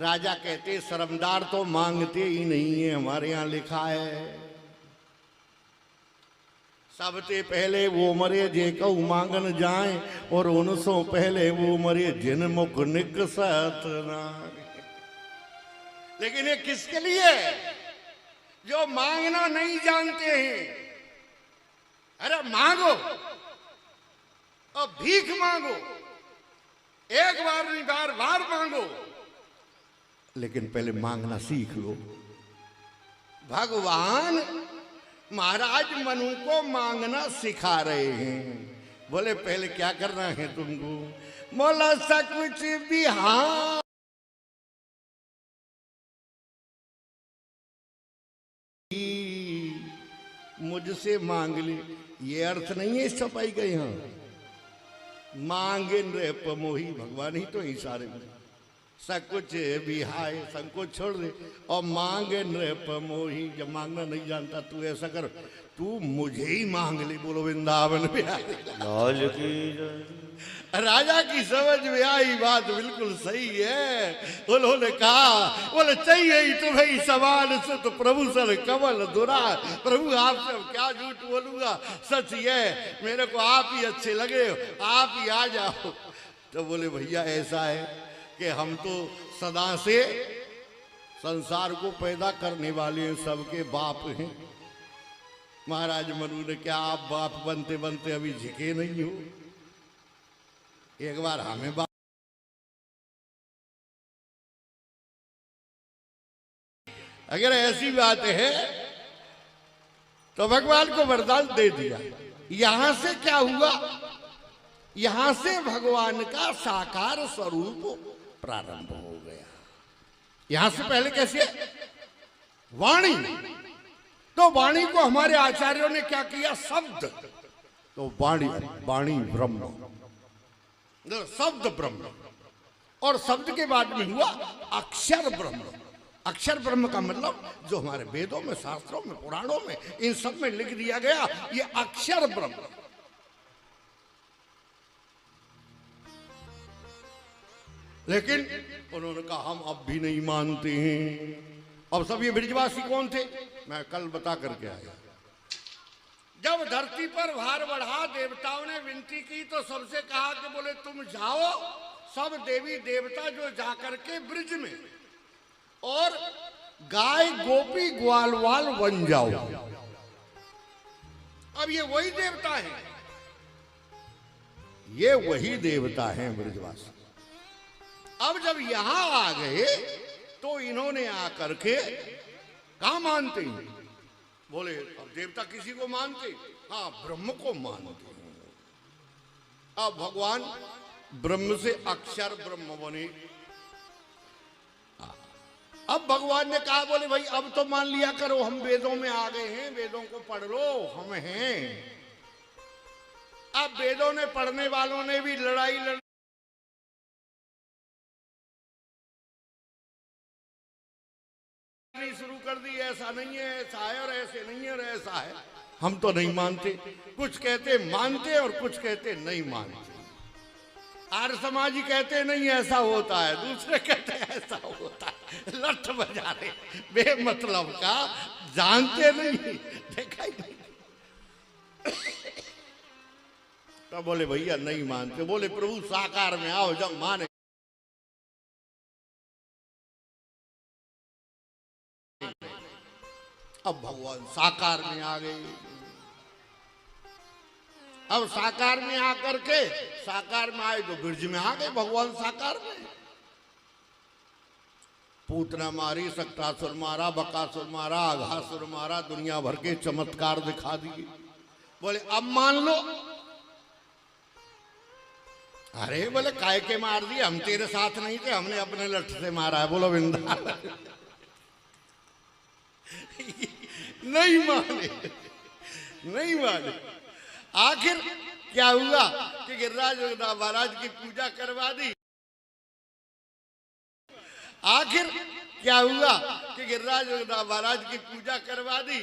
राजा कहते शर्मदार तो मांगते ही नहीं है, हमारे यहां लिखा है सबसे पहले वो मरे जे कहू मांगन जाए और उनसों पहले वो मरे जिन मुख निकसत नारी। लेकिन ये किसके लिए? जो मांगना नहीं जानते हैं। अरे मांगो और भीख मांगो, एक बार नहीं बार बार मांगो, लेकिन पहले मांगना सीख लो। भगवान महाराज मनु को मांगना सिखा रहे हैं। बोले पहले क्या करना है तुमको? बोला सा कुछ भी हाँ मुझसे मांग ले। ये अर्थ नहीं है इस छपाई का। यहाँ मांगे नृप मोही, भगवान ही तो इशारे में सकुच बिहाय, संकोच छोड़ दे और मांगे नृप मोही। जब मांगना नहीं जानता तू ऐसा कर, तू मुझे ही मांग ले। बोलो वृंदावन बिहारी लाल की। राजा की समझ में आई बात बिल्कुल सही है। उन्होंने कहा बोले चाहिए ही तुम्हें सवाल से तो प्रभु सर कमल दुरा। प्रभु आपसे क्या झूठ बोलूंगा, सच ये मेरे को आप ही अच्छे लगे, आप ही आ जाओ। तो बोले भैया ऐसा है कि हम तो सदा से संसार को पैदा करने वाले हैं, सबके बाप हैं। महाराज मनु ने क्या आप बाप बनते बनते अभी झिके नहीं हो? एक बार हमें बाप अगर ऐसी बात है तो भगवान को वरदान दे दिया। यहां से क्या हुआ? यहां से भगवान का साकार स्वरूप प्रारंभ हो गया। यहां से पहले कैसे? वाणी। तो वाणी को हमारे आचार्यों ने क्या किया? शब्द। तो वाणी, वाणी ब्रह्म, शब्द ब्रह्म, और शब्द के बाद में हुआ अक्षर ब्रह्म। अक्षर ब्रह्म का मतलब जो हमारे वेदों में, शास्त्रों में, पुराणों में, इन सब में लिख दिया गया, ये अक्षर ब्रह्म। लेकिन उन्होंने कहा हम अब भी नहीं मानते हैं। अब सब ये ब्रिजवासी कौन थे मैं कल बता करके आया। जब धरती पर भार बढ़ा, देवताओं ने विनती की तो सबसे कहा कि बोले तुम जाओ, सब देवी देवता जो जाकर के ब्रिज में और गाय गोपी ग्वालवाल बन जाओ। अब ये वही देवता है, ये वही देवता है ब्रिजवासी। अब जब यहां आ गए तो इन्होंने आकर के कहा मानते हैं? बोले अब देवता किसी को मानते? हाँ, ब्रह्म को मानते। अब भगवान ब्रह्म से अक्षर ब्रह्म बने। अब भगवान ने कहा बोले भाई अब तो मान लिया करो, हम वेदों में आ गए हैं, वेदों को पढ़ लो, हम हैं। अब वेदों ने पढ़ने वालों ने भी लड़ाई शुरू कर दी, ऐसा नहीं है, ऐसा है, और ऐसे नहीं है और ऐसा है। हम तो नहीं मानते। कुछ कहते मानते और कुछ कहते नहीं मानते। आर्य समाजी कहते नहीं ऐसा होता है, दूसरे कहते ऐसा होता है। लठ बजा रहे बेमतलब का, जानते नहीं, देखा ही नहीं। तो बोले भैया नहीं मानते। बोले प्रभु साकार में आओ, जब माने। अब भगवान साकार में आ गए। अब साकार में आकर के, साकार में आए तो ब्रिज में आ गए भगवान साकार में। पूतना मारी, सक्तासुर मारा, बकासुर मारा, अघासुर मारा, दुनिया भर के चमत्कार दिखा दिए। बोले अब मान लो। अरे बोले काय के मार दिए? हम तेरे साथ नहीं थे, हमने अपने लठ से मारा है। बोलो वृंदावन। नहीं माने, नहीं माने। आखिर क्या हुआ कि गिरिराज महाराज की पूजा करवा दी। आखिर क्या हुआ कि गिरिराज महाराज की पूजा करवा दी।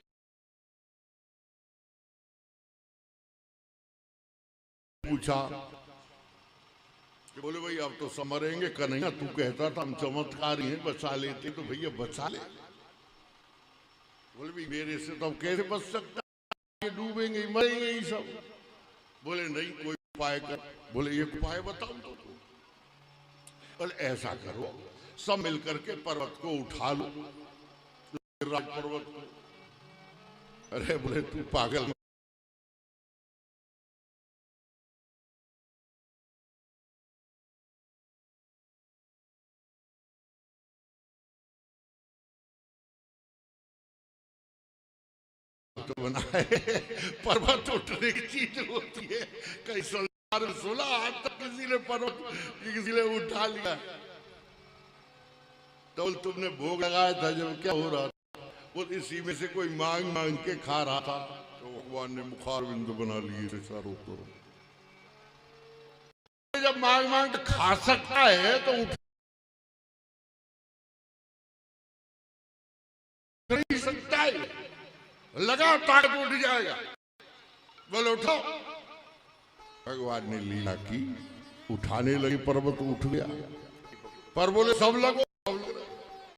पूछा कि बोले भाई अब तो समरेंगे। कन्हैया तू कहता था हम चमत्कारी हैं, बचा लेते, तो भैया बचा ले। बोले भाई मेरे से तो अब कैसे बच सकता, ये डूबेंगे मरेंगे ही सब। बोले नहीं कोई उपाय कर। बोले एक उपाय बताओ तो। बोले ऐसा करो सब मिलकर के पर्वत को उठा लो, पर्वत को। अरे बोले तू पागल तो बनाए। पर्वत उठने की चीज होती है, कई 16 हाथ तक किसी ने पर्वत किसी ने उठा लिया। तो तुमने भोग लगाया था जब क्या हो रहा था? वो इसी में से कोई मांग मांग के खा रहा था, तो भगवान ने मुखार बिंदु बना लिए थे चारों तरफ। जब मांग मांग खा सकता है तो उठ नहीं सकता है, लगा ताकत उठ जाएगा। बोले उठो। भगवान ने लीला की, उठाने लगी पर्वत उठ गया। पर बोले सब लगो